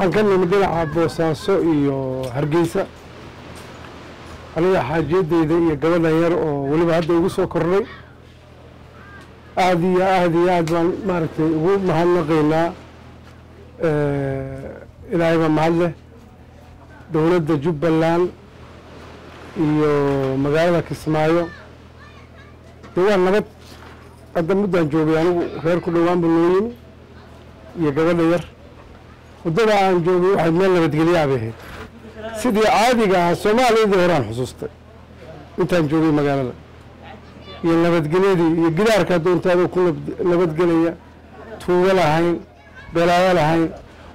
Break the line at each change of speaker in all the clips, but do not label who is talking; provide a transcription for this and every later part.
waxaan ka nimid dhinaca Boosaaso iyo Hargeysa aniga xaajiyadeeda iyo gabadhan yar oo waliba hadda ugu soo kornay aad baan maaragtay ugu mahadnaqaynaa ilaahay baa mahad leh dowladda Jubaland iyo magaalada Kismaayo waa nabad hadda muddaan joogay anigu reer ku dhawaan balooyin iyo gabadha yar wadada aan joogay waxay meel nabadgelyo ahayd sidii caadiga ah Soomaalida horaan xusuustay intaan joogay magaalada iyo nabadgelyadii iyo gidaarka doontaada ku nabadgelaya tuuga lahayn balaayo lahayn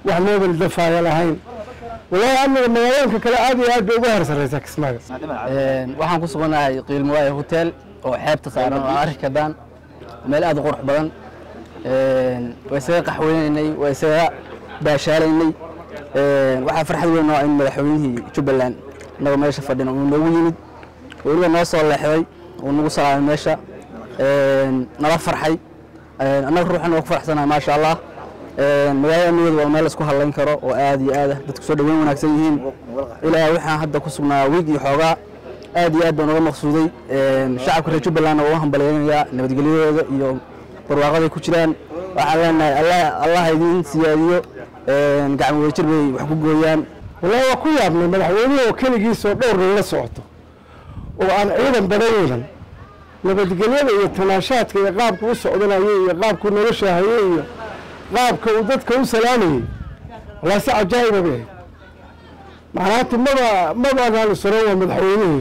wax mobil dafaaya lahayn walaa amniga magaalooyinka kale aad iyo aad bay uga harsaraysaa Kismaayo
waxaan ku suganahay Qiima Waaye hotel oo xeebta saaran oo arkadaan meel aad u qurux badan way isaga qaxweynaynay way isaga baashaalaynay waxa farxad weyn oo in madaxweynihii Jubaland naga meesha fadhina uu noogu yimid waliba noo soo leexday oo nagu salaamay meesha nala farxay anaga ruuxna ku faraxsanahay ma sha Allah magaalada niyadu waa meel isku halayn karo oo aad iyo aad dadku soo dhaweyn wanaagsan yihiin ilaa waxaan hadda ku sugnaa wiig iyo xoogaa aad iyo aad baan uga maqsuuday shacabka reer Jubaland oo hambalyeynaya nabadgelyadooda iyo barwaaqada ku jiraan waxaan leenahay Allah idin siyaadiyo gacmo wadajir bay wax ku gooyaan
walaa ku yaabnay madaxweynaha oo kaligiis oo dhowr la socoto oo aan ciidan badan nabadgelyada iyo tanaashaadka iyo qaabka u socdanayo iyo qaabka nolosha hayay iyo qaabka uu dadka u salaamayay walaa si cajaa'ib ah macnaheedu ma baan soo madaxweynaha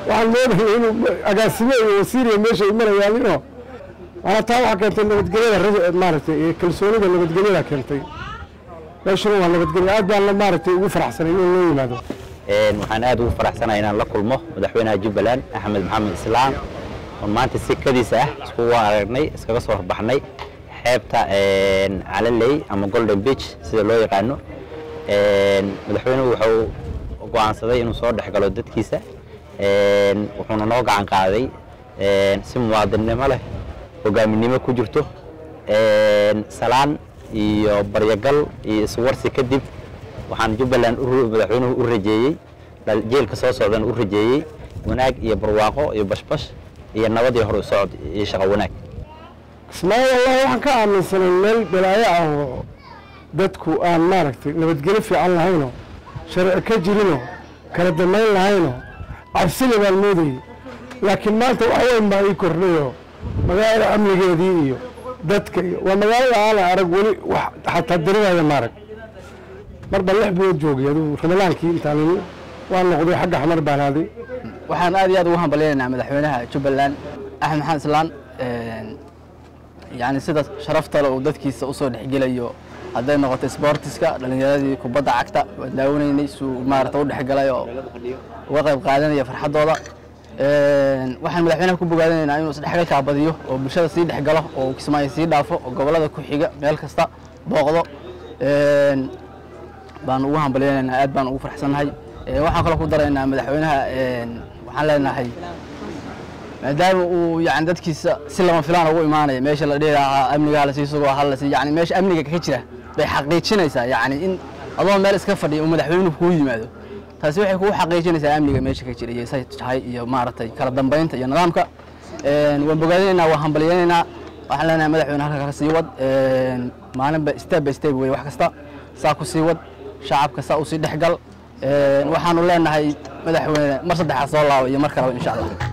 waxaan leeyahay inuu agaasimo iyo wasiir meesha imanayaan inuu ana taa waxa keentay nabadgelyada maaragtay kalsoonida nabadgelyada keentay meesha waa nabadgelyo aad baan la maaragtay ugu faraxsanay inuu loo yimaado
waxaan aad ugu faraxsanahay inaan la kulmo madaxweynaha Jubaland Axmed Maxamed Islaam oo maanta si kadis ah isku aragnay iskaga soo horbaxnay xeebta Calaley ama Golden Beach sida loo yaqaano madaxweynuhu wuxuu go'aansaday inuu soo dhaxgalo dadkiisa wuxuuna noo gacan qaaday si muwaadinimo leh hogaaminimo ku jirto salaan iyo baryagal iyo iswarsi kadib waxaan Jubaland madaxweynuhu u rajeeyay jeelka soo socdan u rajeeyay wanaag iyo barwaaqo iyo bashbash iyo nabad iyo hor u socod iyo shaqo wanaag
Kismaayo waxaan ka aaminsanay meel balaayo ah oo dadku aan maaragtay nabadgelyo fiican lahayn sharci ka jirino kala dambeyn lahayn cabsi baan mooday laakiin maanta wax weyn baa ii kordhayo magaalada amnigeedii iyo dadka waa magaalada aan arag wali wax xataa dareemaya maarag marba lix bilood joogay aduu Ramadaankii intaan waan noqday xagga xamar baanaaday
waxaan aad iyo aad ugu hambalyeynaa madaxweynaha Jubaland Axmed Maxamed Islaam يعني سيدا شرفت له ودتكيس أصول حجلايو هذا نقطة سبورتسكا لأن كوبادا عكتا وداوني نيسو مارتون حجلايو وقف قاعدين يا فرحة دولا waxaan madaxweynaha ku bogaadinaynaa inuu saddex xagal ka badiyo oo bulshada sii dhaxgalo oo Kismaayo sii dhaafo oo gobolada ku xiga meel kasta booqdo baan ugu hambalyeynaa aad baan ugu faraxsanahay waxaan kale ku daraynaa madaxweynaha waxaan leenahay maadaama uu yani dadkiisa si lama filaan ugu imaanay meesha la dheeraha amniga la siiso hal si yani meesha amniga ka jira bay xaqiijinaysaa yani in adoo meel iska fadhiyo madaxweynuhu ku yimaado taasi waxay ku xaqiijinaysaa amniga meesha ka jira iyo saytahay iyo maartay kala dambeynta iyo nidaamka waan bogaadinaynaa waan hambalyeynaa waxaan leenahay madaxweynaha halka sii wad maalinba step by step way wax kasta saa ku sii wad shacabka saa u sii dhaxgal waxaanu leenahay madaxweyne mar saddexaad soo laabo iyo mar kale insha Allah